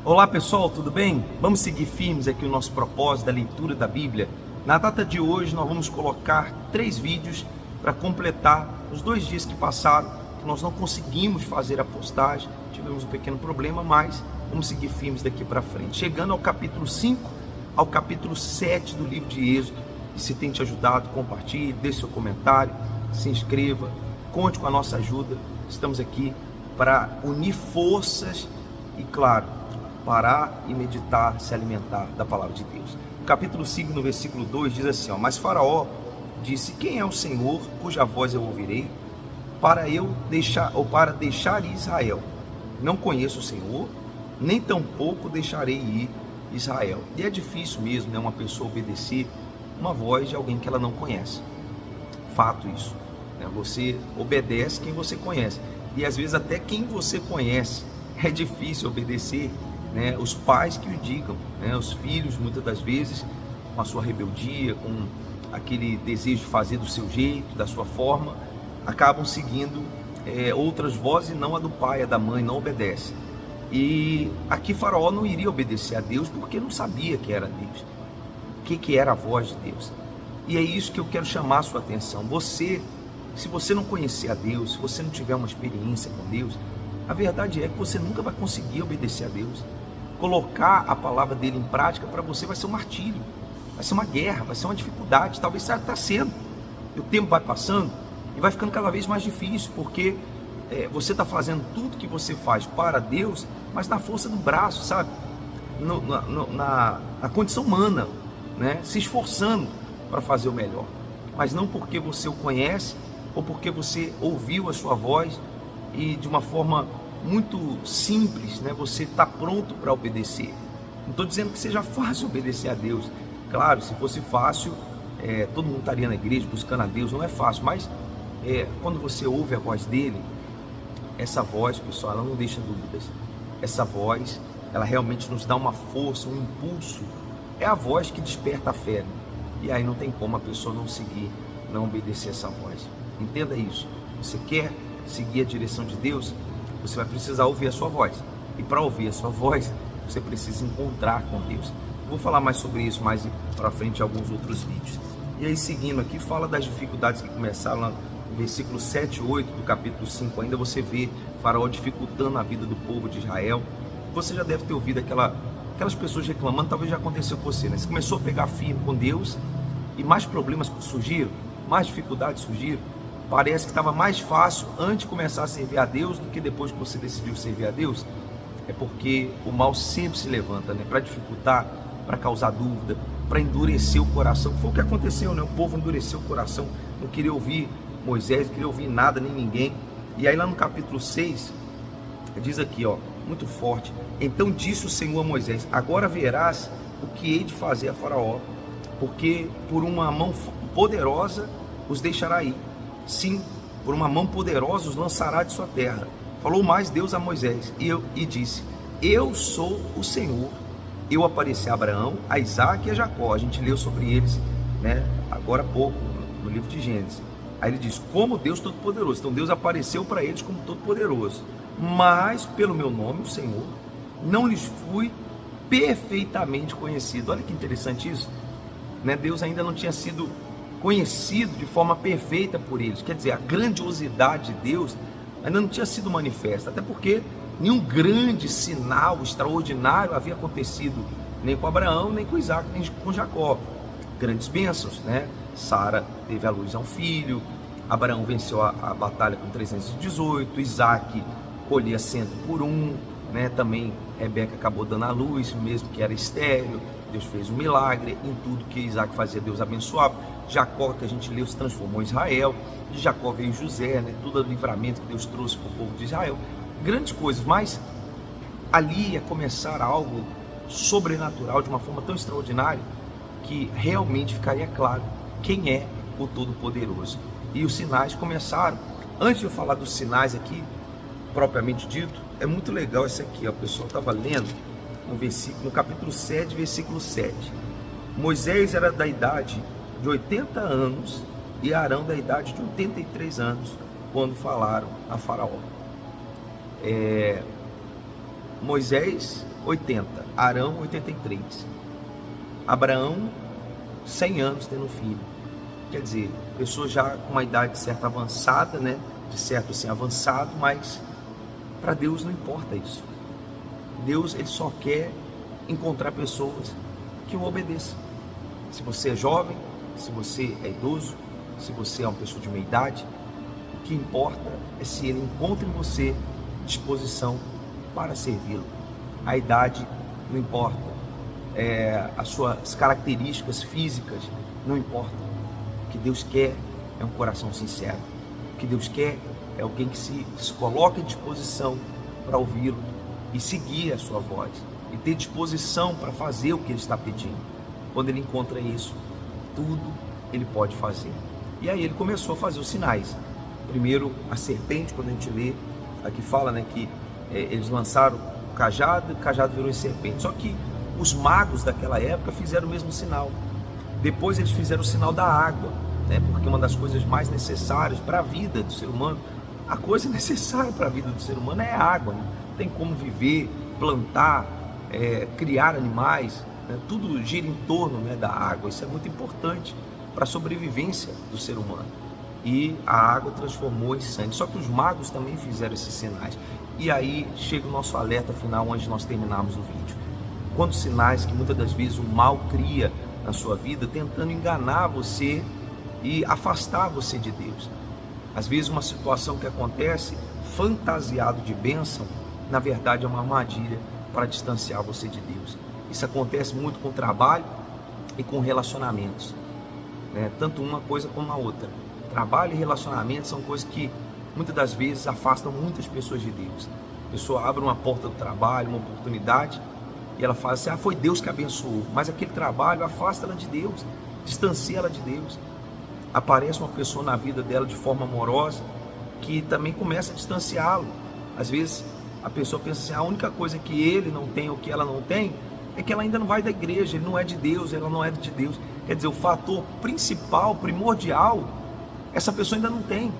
Olá pessoal, tudo bem? Vamos seguir firmes aqui o nosso propósito da leitura da Bíblia. Na data de hoje nós vamos colocar 3 vídeos para completar os 2 dias que passaram, que nós não conseguimos fazer a postagem, tivemos um pequeno problema, mas vamos seguir firmes daqui para frente. Chegando ao capítulo 5, ao capítulo 7 do livro de Êxodo. E se tem te ajudado, compartilhe, deixe seu comentário, se inscreva, conte com a nossa ajuda. Estamos aqui para unir forças e, claro, parar e meditar, se alimentar da palavra de Deus. O capítulo 5, no versículo 2, diz assim, mas Faraó disse, quem é o Senhor, cuja voz eu ouvirei, para deixar Israel? Não conheço o Senhor, nem tampouco deixarei ir Israel. E é difícil mesmo, né, uma pessoa obedecer uma voz de alguém que ela não conhece. Fato isso, né? Você obedece quem você conhece, e às vezes até quem você conhece é difícil obedecer, né? Os pais que o digam, né? Os filhos muitas das vezes com a sua rebeldia, com aquele desejo de fazer do seu jeito, da sua forma, acabam seguindo outras vozes e não a do pai, a da mãe, não obedece. E aqui Faraó não iria obedecer a Deus porque não sabia que era Deus, o que era a voz de Deus. E é isso que eu quero chamar a sua atenção. Se você não conhecer a Deus, se você não tiver uma experiência com Deus, a verdade é que você nunca vai conseguir obedecer a Deus. Colocar a palavra dele em prática para você vai ser um martírio, vai ser uma guerra, vai ser uma dificuldade, talvez está sendo. E o tempo vai passando e vai ficando cada vez mais difícil, porque você está fazendo tudo que você faz para Deus, mas na força do braço, sabe? Na condição humana, né? Se esforçando para fazer o melhor, mas não porque você o conhece ou porque você ouviu a sua voz e de uma forma muito simples, né, você está pronto para obedecer. Não estou dizendo que seja fácil obedecer a Deus. Claro, se fosse fácil, todo mundo estaria na igreja buscando a Deus. Não é fácil, mas quando você ouve a voz dele, essa voz, pessoal, ela não deixa dúvidas. Essa voz, ela realmente nos dá uma força, um impulso. É a voz que desperta a fé, né? E aí não tem como a pessoa não seguir, não obedecer essa voz. Entenda isso. Você quer seguir a direção de Deus, você vai precisar ouvir a sua voz. E para ouvir a sua voz, você precisa encontrar com Deus. Vou falar mais sobre isso mais para frente em alguns outros vídeos. E aí, seguindo aqui, fala das dificuldades que começaram lá no versículo 7 e 8 do capítulo 5. Ainda você vê Faraó dificultando a vida do povo de Israel. Você já deve ter ouvido aquelas pessoas reclamando, talvez já aconteceu com você, né? Você começou a pegar firme com Deus e mais problemas surgiram, mais dificuldades surgiram. Parece que estava mais fácil antes de começar a servir a Deus do que depois que você decidiu servir a Deus. É porque o mal sempre se levanta, né? Para dificultar, para causar dúvida, para endurecer o coração. Foi o que aconteceu, né? O povo endureceu o coração, não queria ouvir Moisés, não queria ouvir nada nem ninguém. E aí lá no capítulo 6, diz aqui, ó, muito forte: então disse o Senhor a Moisés, agora verás o que hei de fazer a Faraó, porque por uma mão poderosa os deixará ir. Sim, por uma mão poderosa os lançará de sua terra. Falou mais Deus a Moisés e disse, eu sou o Senhor. Eu apareci a Abraão, a Isaac e a Jacó. A gente leu sobre eles, né, agora há pouco, no livro de Gênesis. Aí ele diz, como Deus Todo-Poderoso. Então Deus apareceu para eles como Todo-Poderoso. Mas pelo meu nome, o Senhor, não lhes fui perfeitamente conhecido. Olha que interessante isso, né? Deus ainda não tinha sido conhecido de forma perfeita por eles. Quer dizer, a grandiosidade de Deus ainda não tinha sido manifesta, até porque nenhum grande sinal extraordinário havia acontecido, nem com Abraão, nem com Isaac, nem com Jacó. Grandes bênçãos, né? Sara teve à luz a um filho, Abraão venceu a batalha com 318, Isaac colhia 100 por 1, né? Também Rebeca acabou dando à luz, mesmo que era estéril. Deus fez um milagre em tudo que Isaac fazia, Deus abençoava. Jacó, que a gente leu, se transformou em Israel. De Jacó veio José, né? Todo o livramento que Deus trouxe para o povo de Israel. Grandes coisas, mas ali ia começar algo sobrenatural de uma forma tão extraordinária que realmente ficaria claro quem é o Todo-Poderoso. E os sinais começaram. Antes de eu falar dos sinais aqui, propriamente dito, é muito legal isso aqui, ó. O pessoal estava lendo no capítulo 7, versículo 7. Moisés era da idade de 80 anos e Arão da idade de 83 anos, quando falaram a Faraó. Moisés 80, Arão 83, Abraão 100 anos tendo um filho. Quer dizer, pessoa já com uma idade certa avançada, né? De certo assim avançado, mas para Deus não importa isso. Deus, ele só quer encontrar pessoas que o obedeçam. Se você é jovem, se você é idoso, se você é uma pessoa de meia idade, o que importa é se ele encontra em você disposição para servi-lo. A idade não importa, as suas características físicas não importam. O que Deus quer é um coração sincero. O que Deus quer é alguém que se coloca à disposição para ouvi-lo e seguir a sua voz e ter disposição para fazer o que ele está pedindo. Quando ele encontra isso, tudo ele pode fazer. E aí ele começou a fazer os sinais. Primeiro a serpente, quando a gente lê, aqui fala, né, que eles lançaram o cajado virou em serpente. Só que os magos daquela época fizeram o mesmo sinal. Depois eles fizeram o sinal da água, né, porque uma das coisas mais necessárias para a vida do ser humano, a coisa necessária para a vida do ser humano é a água, né? Tem como viver, plantar, criar animais, né? Tudo gira em torno, né, da água. Isso é muito importante para a sobrevivência do ser humano. E a água transformou em sangue. Só que os magos também fizeram esses sinais. E aí chega o nosso alerta final, onde nós terminamos o vídeo. Quantos sinais que muitas das vezes o mal cria na sua vida, tentando enganar você e afastar você de Deus. Às vezes uma situação que acontece fantasiado de bênção, na verdade é uma armadilha para distanciar você de Deus. Isso acontece muito com o trabalho e com relacionamentos, né? Tanto uma coisa como a outra. Trabalho e relacionamento são coisas que muitas das vezes afastam muitas pessoas de Deus. A pessoa abre uma porta do trabalho, uma oportunidade, e ela fala assim: foi Deus que abençoou. Mas aquele trabalho afasta ela de Deus, distancia ela de Deus. Aparece uma pessoa na vida dela de forma amorosa que também começa a distanciá-lo. Às vezes a pessoa pensa assim: a única coisa que ele não tem ou que ela não tem é que ela ainda não vai da igreja, ele não é de Deus, ela não é de Deus. Quer dizer, o fator principal, primordial, essa pessoa ainda não tem.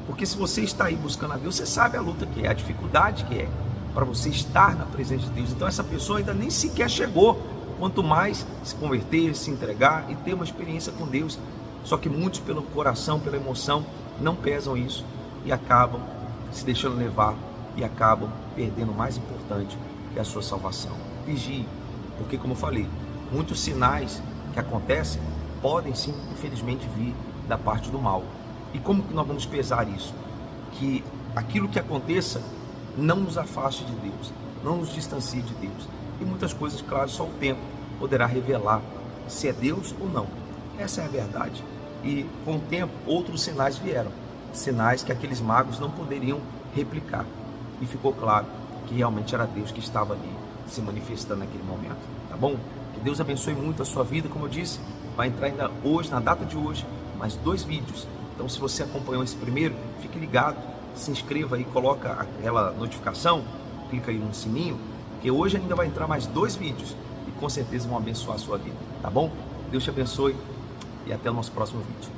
Porque se você está aí buscando a Deus, você sabe a luta que é, a dificuldade que é para você estar na presença de Deus. Então essa pessoa ainda nem sequer chegou, quanto mais se converter, se entregar e ter uma experiência com Deus. Só que muitos, pelo coração, pela emoção, não pesam isso e acabam se deixando levar e acabam perdendo o mais importante, que é a sua salvação. Vigie, porque como eu falei, muitos sinais que acontecem podem sim, infelizmente, vir da parte do mal. E como que nós vamos pesar isso? Que aquilo que aconteça não nos afaste de Deus, não nos distancie de Deus. E muitas coisas, claro, só o tempo poderá revelar se é Deus ou não. Essa é a verdade. E com o tempo, outros sinais vieram. Sinais que aqueles magos não poderiam replicar. E ficou claro que realmente era Deus que estava ali se manifestando naquele momento. Tá bom? Que Deus abençoe muito a sua vida. Como eu disse, vai entrar ainda hoje, na data de hoje, mais 2 vídeos. Então, se você acompanhou esse primeiro, fique ligado, se inscreva aí, coloca aquela notificação, clica aí no sininho, porque hoje ainda vai entrar mais 2 vídeos e com certeza vão abençoar a sua vida. Tá bom? Deus te abençoe e até o nosso próximo vídeo.